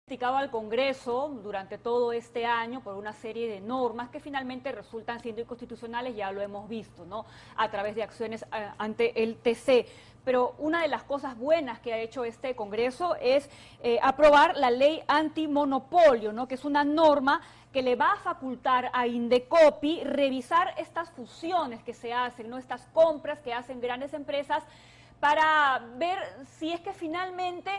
criticado al Congreso durante todo este año por una serie de normas que finalmente resultan siendo inconstitucionales, ya lo hemos visto, ¿no? A través de acciones ante el TC. Pero una de las cosas buenas que ha hecho este Congreso es aprobar la ley antimonopolio, ¿no? Que es una norma que le va a facultar a Indecopi revisar estas fusiones que se hacen, ¿no? Estas compras que hacen grandes empresas, para ver si es que finalmente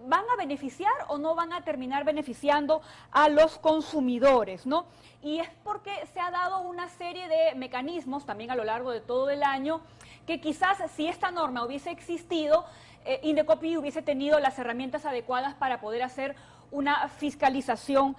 van a beneficiar o no van a terminar beneficiando a los consumidores, ¿no? Y es porque se ha dado una serie de mecanismos también a lo largo de todo el año que quizás si esta norma hubiese existido, Indecopi hubiese tenido las herramientas adecuadas para poder hacer una fiscalización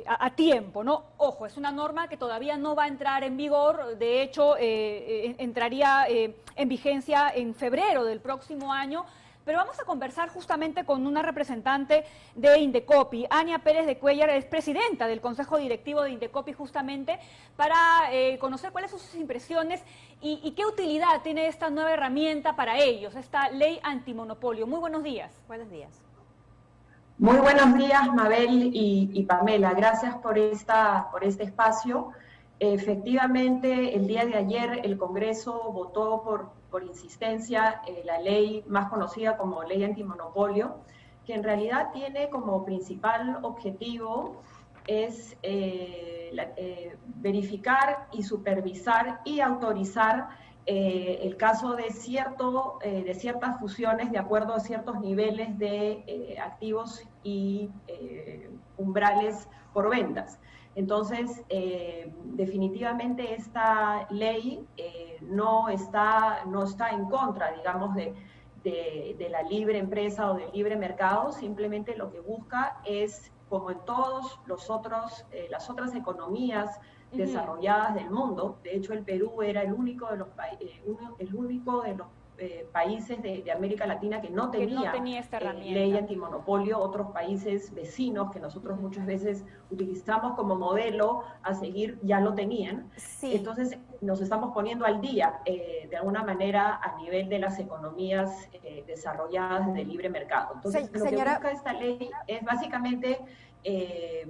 a tiempo, ¿no? Ojo, es una norma que todavía no va a entrar en vigor, de hecho entraría en vigencia en febrero del próximo año, pero vamos a conversar justamente con una representante de Indecopi. Ania Pérez de Cuéllar es presidenta del Consejo Directivo de Indecopi, justamente para conocer cuáles son sus impresiones y qué utilidad tiene esta nueva herramienta para ellos, esta ley antimonopolio. Muy buenos días. Buenos días. Muy buenos días, Mabel y Pamela. Gracias por este espacio. Efectivamente, el día de ayer el Congreso votó por insistencia la ley más conocida como ley antimonopolio, que en realidad tiene como principal objetivo es verificar y supervisar y autorizar el caso de ciertas fusiones de acuerdo a ciertos niveles de activos y umbrales por ventas. Entonces, definitivamente esta ley no está en contra, digamos, de la libre empresa o del libre mercado. Simplemente lo que busca es, como en todos las otras economías desarrolladas del mundo. De hecho, el Perú era el único de los países de América Latina que no tenía esta ley antimonopolio. Otros países vecinos que nosotros muchas veces utilizamos como modelo a seguir ya lo tenían. Sí. Entonces nos estamos poniendo al día de alguna manera a nivel de las economías desarrolladas de libre mercado. Entonces lo que busca esta ley es básicamente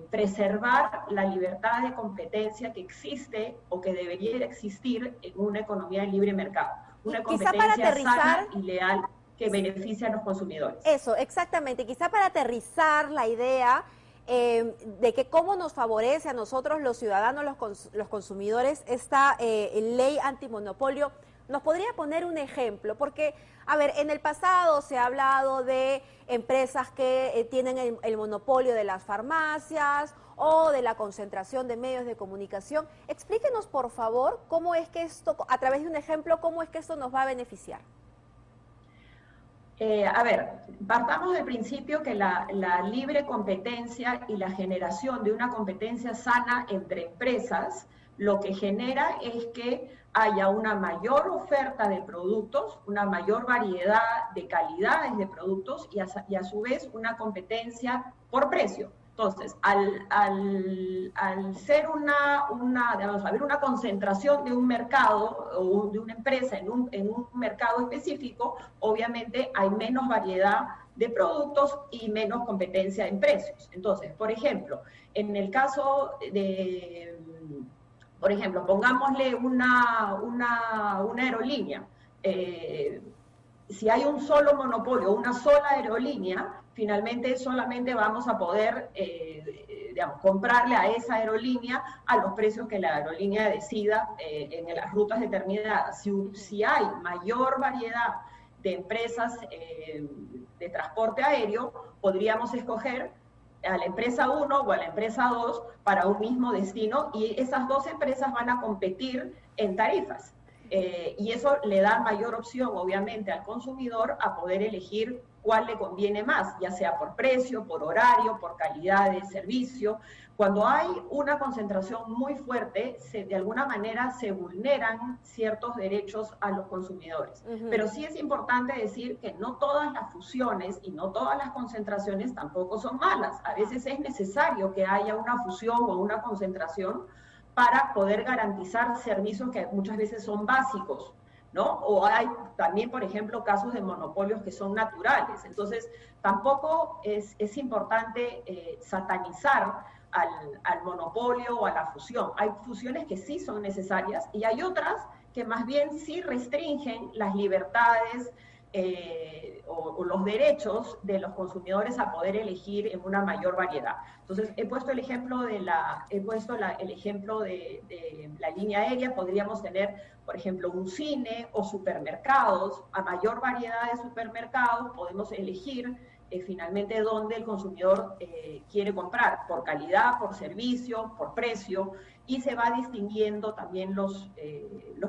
preservar la libertad de competencia que existe o que debería existir en una economía de libre mercado. Una competencia sana y leal que beneficia a los consumidores. Eso, exactamente. Quizá para aterrizar la idea de que cómo nos favorece a nosotros los ciudadanos, los consumidores, esta ley antimonopolio. ¿Nos podría poner un ejemplo? Porque, a ver, en el pasado se ha hablado de empresas que tienen el monopolio de las farmacias o de la concentración de medios de comunicación. Explíquenos, por favor, cómo es que esto, a través de un ejemplo, cómo es que esto nos va a beneficiar. A ver, partamos del principio que la libre competencia y la generación de una competencia sana entre empresas lo que genera es que haya una mayor oferta de productos, una mayor variedad de calidades de productos y a su vez una competencia por precio. Entonces, al ser haber una concentración de un mercado o de una empresa en un mercado específico, obviamente hay menos variedad de productos y menos competencia en precios. Entonces, por ejemplo, en el caso de... Por ejemplo, pongámosle una aerolínea. Si hay un solo monopolio, una sola aerolínea, finalmente solamente vamos a poder comprarle a esa aerolínea a los precios que la aerolínea decida en las rutas determinadas. Si hay mayor variedad de empresas de transporte aéreo, podríamos escoger a la empresa 1 o a la empresa 2 para un mismo destino y esas dos empresas van a competir en tarifas. Y eso le da mayor opción, obviamente, al consumidor a poder elegir cuál le conviene más, ya sea por precio, por horario, por calidad de servicio. Cuando hay una concentración muy fuerte, de alguna manera se vulneran ciertos derechos a los consumidores. Pero sí es importante decir que no todas las fusiones y no todas las concentraciones tampoco son malas. A veces es necesario que haya una fusión o una concentración para poder garantizar servicios que muchas veces son básicos. ¿no? O hay también, por ejemplo, casos de monopolios que son naturales. Entonces, tampoco es importante satanizar al monopolio o a la fusión. Hay fusiones que sí son necesarias y hay otras que más bien sí restringen las libertades o los derechos de los consumidores a poder elegir en una mayor variedad. Entonces, he puesto el ejemplo de la línea aérea. Podríamos tener, por ejemplo, un cine o supermercados. A mayor variedad de supermercados podemos elegir finalmente dónde el consumidor quiere comprar, por calidad, por servicio, por precio, y se va distinguiendo también los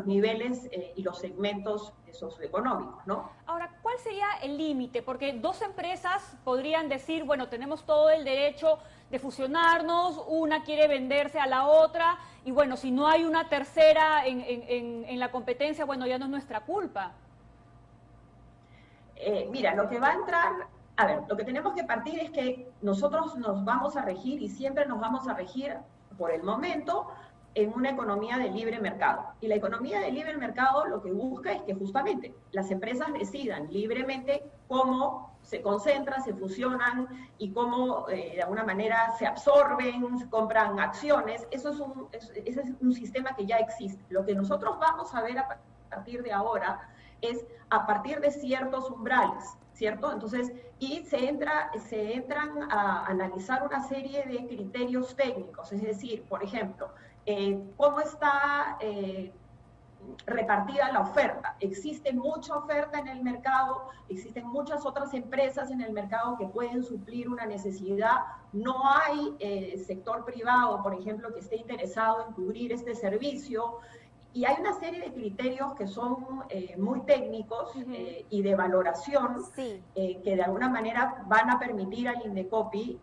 niveles y los segmentos socioeconómicos, ¿no? Ahora, ¿cuál sería el límite? Porque dos empresas podrían decir, bueno, tenemos todo el derecho de fusionarnos, una quiere venderse a la otra, y bueno, si no hay una tercera en la competencia, bueno, ya no es nuestra culpa. Mira, lo que va a entrar... A ver, lo que tenemos que partir es que nosotros nos vamos a regir y siempre nos vamos a regir, por el momento, en una economía de libre mercado. Y la economía de libre mercado lo que busca es que justamente las empresas decidan libremente cómo se concentran, se fusionan y cómo de alguna manera se absorben, compran acciones. Ese es un sistema que ya existe. Lo que nosotros vamos a ver a partir de ahora es a partir de ciertos umbrales, ¿cierto? Entonces, y se entran a analizar una serie de criterios técnicos, es decir, por ejemplo, cómo está repartida la oferta. Existe mucha oferta en el mercado, existen muchas otras empresas en el mercado que pueden suplir una necesidad. No hay sector privado, por ejemplo, que esté interesado en cubrir este servicio. Y hay una serie de criterios que son muy técnicos y de valoración que de alguna manera van a permitir al Indecopi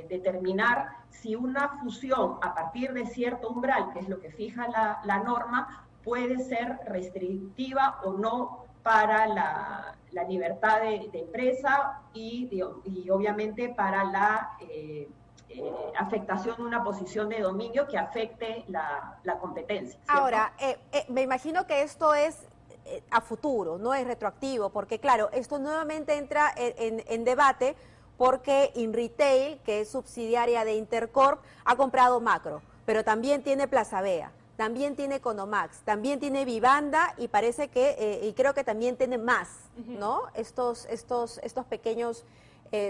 determinar si una fusión a partir de cierto umbral, que es lo que fija la norma, puede ser restrictiva o no para la libertad de empresa y obviamente para la... afectación de una posición de dominio que afecte la competencia, ¿cierto? Ahora, me imagino que esto es a futuro, no es retroactivo, porque claro, esto nuevamente entra en debate porque InRetail, que es subsidiaria de Intercorp, ha comprado Macro, pero también tiene Plaza Vea, también tiene Economax, también tiene Vivanda y parece que, y creo que también tiene más, ¿no? Estos pequeños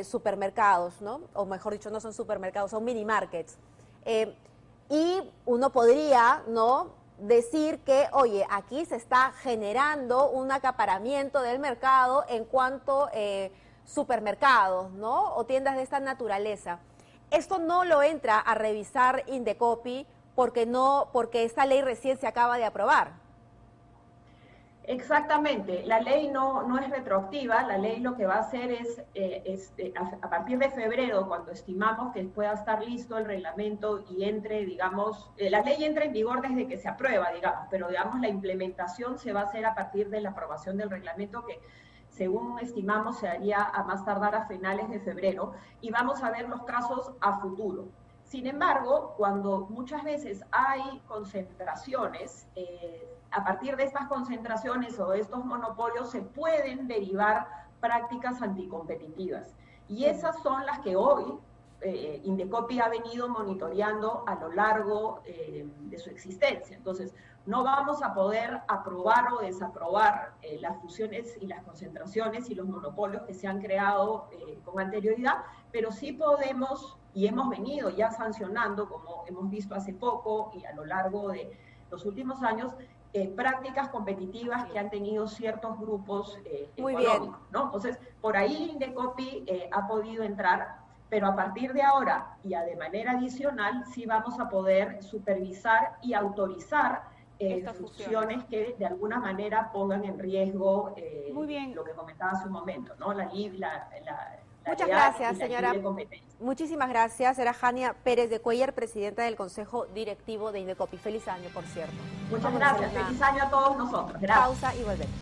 supermercados, ¿no? O mejor dicho, no son supermercados, son mini markets. Y uno podría, ¿no?, decir que, oye, aquí se está generando un acaparamiento del mercado en cuanto supermercados, ¿no?, o tiendas de esta naturaleza. Esto no lo entra a revisar Indecopi porque esta ley recién se acaba de aprobar. Exactamente, la ley no es retroactiva. La ley lo que va a hacer es a partir de febrero, cuando estimamos que pueda estar listo el reglamento y entre, digamos, la ley entra en vigor desde que se aprueba, digamos, pero digamos la implementación se va a hacer a partir de la aprobación del reglamento que, según estimamos, se haría a más tardar a finales de febrero, y vamos a ver los casos a futuro. Sin embargo, cuando muchas veces hay concentraciones, a partir de estas concentraciones o de estos monopolios se pueden derivar prácticas anticompetitivas. Y esas son las que hoy Indecopi ha venido monitoreando a lo largo de su existencia. Entonces, no vamos a poder aprobar o desaprobar las fusiones y las concentraciones y los monopolios que se han creado con anterioridad, pero sí podemos, y hemos venido ya sancionando, como hemos visto hace poco y a lo largo de los últimos años, prácticas competitivas que han tenido ciertos grupos económicos, ¿no? Entonces, por ahí Indecopi ha podido entrar, pero a partir de ahora y de manera adicional sí vamos a poder supervisar y autorizar fusiones que de alguna manera pongan en riesgo lo que comentaba hace un momento, ¿no? Muchas gracias, señora. Muchísimas gracias. Era Jania Pérez de Cuellar, presidenta del Consejo Directivo de Indecopi. Feliz año, por cierto. Muchas gracias. Feliz año a todos nosotros. Gracias. Pausa y volvemos.